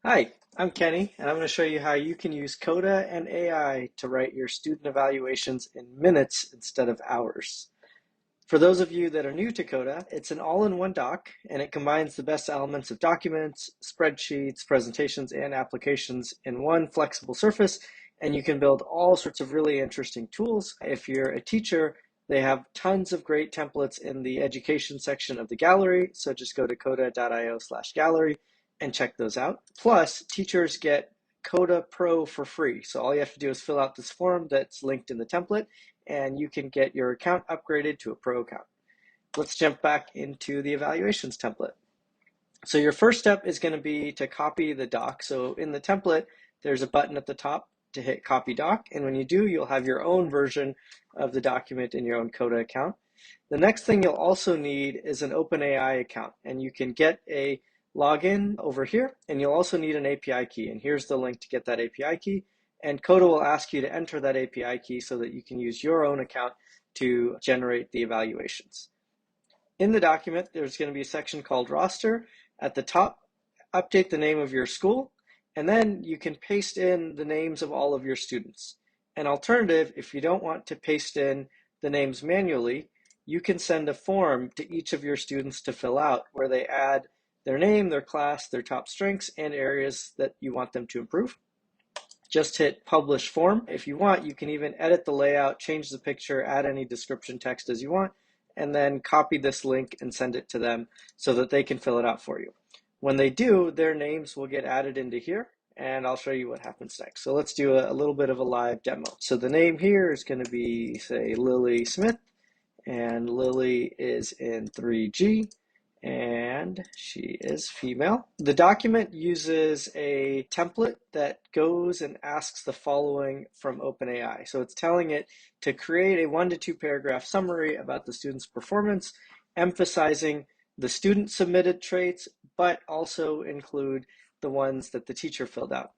Hi, I'm Kenny, and I'm going to show you how you can use Coda and AI to write your student evaluations in minutes instead of hours. For those of you that are new to Coda, it's an all-in-one doc, and it combines the best elements of documents, spreadsheets, presentations, and applications in one flexible surface, and you can build all sorts of really interesting tools. If you're a teacher, they have tons of great templates in the education section of the gallery, so just go to coda.io/gallery and check those out. Plus, teachers get Coda Pro for free. So all you have to do is fill out this form that's linked in the template, and you can get your account upgraded to a pro account. Let's jump back into the evaluations template. So your first step is going to be to copy the doc. So in the template, there's a button at the top to hit copy doc. And when you do, you'll have your own version of the document in your own Coda account. The next thing you'll also need is an OpenAI account, and you can get a login over here, and you'll also need an API key. And here's the link to get that API key. And Coda will ask you to enter that API key so that you can use your own account to generate the evaluations. In the document, there's going to be a section called roster. At the top, update the name of your school, and then you can paste in the names of all of your students. An alternative, if you don't want to paste in the names manually, you can send a form to each of your students to fill out where they add their name, their class, their top strengths, and areas that you want them to improve. Just hit publish form. If you want, you can even edit the layout, change the picture, add any description text as you want, and then copy this link and send it to them so that they can fill it out for you. When they do, their names will get added into here, and I'll show you what happens next. So let's do a little bit of a live demo. So the name here is going to be, say, Lily Smith, and Lily is in 3G, and she is female. The document uses a template that goes and asks the following from OpenAI. So it's telling it to create a 1 to 2 paragraph summary about the student's performance, emphasizing the student submitted traits, but also include the ones that the teacher filled out.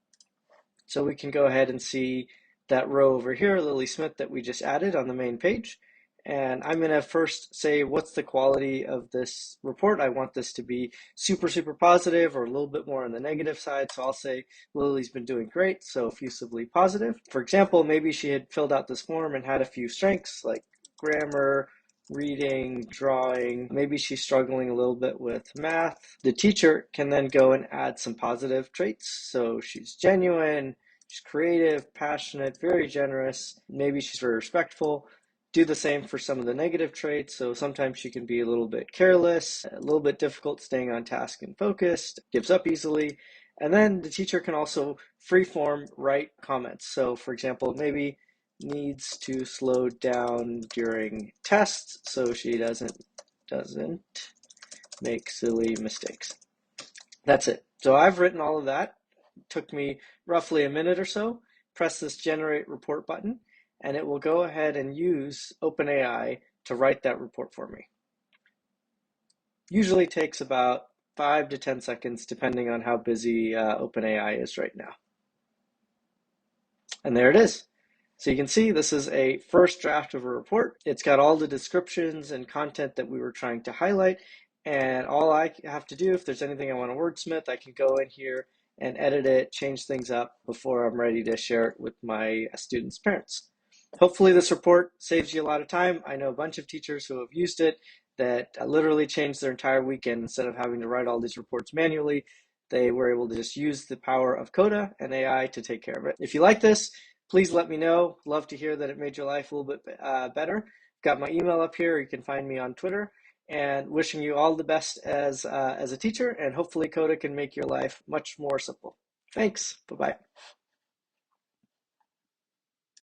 So we can go ahead and see that row over here, Lily Smith, that we just added on the main page. And I'm going to first say what's the quality of this report. I want this to be super, super positive or a little bit more on the negative side. So I'll say Lily's been doing great, so effusively positive. For example, maybe she had filled out this form and had a few strengths like grammar, reading, drawing. Maybe she's struggling a little bit with math. The teacher can then go and add some positive traits. So she's genuine, she's creative, passionate, very generous. Maybe she's very respectful. Do the same for some of the negative traits. So sometimes she can be a little bit careless, a little bit difficult staying on task and focused, gives up easily. And then the teacher can also freeform write comments. So for example, maybe needs to slow down during tests so she doesn't make silly mistakes. That's it. So I've written all of that. It took me roughly a minute or so. Press this generate report button, and it will go ahead and use OpenAI to write that report for me. Usually takes about 5 to 10 seconds, depending on how busy OpenAI is right now. And there it is. So you can see this is a first draft of a report. It's got all the descriptions and content that we were trying to highlight. And all I have to do, if there's anything I want to wordsmith, I can go in here and edit it, change things up before I'm ready to share it with my students' parents. Hopefully this report saves you a lot of time. I know a bunch of teachers who have used it that literally changed their entire weekend. Instead of having to write all these reports manually, they were able to just use the power of Coda and AI to take care of it. If you like this, please let me know. Love to hear that it made your life a little bit better. Got my email up here. You can find me on Twitter. And wishing you all the best as a teacher, and hopefully Coda can make your life much more simple. Thanks. Bye-bye.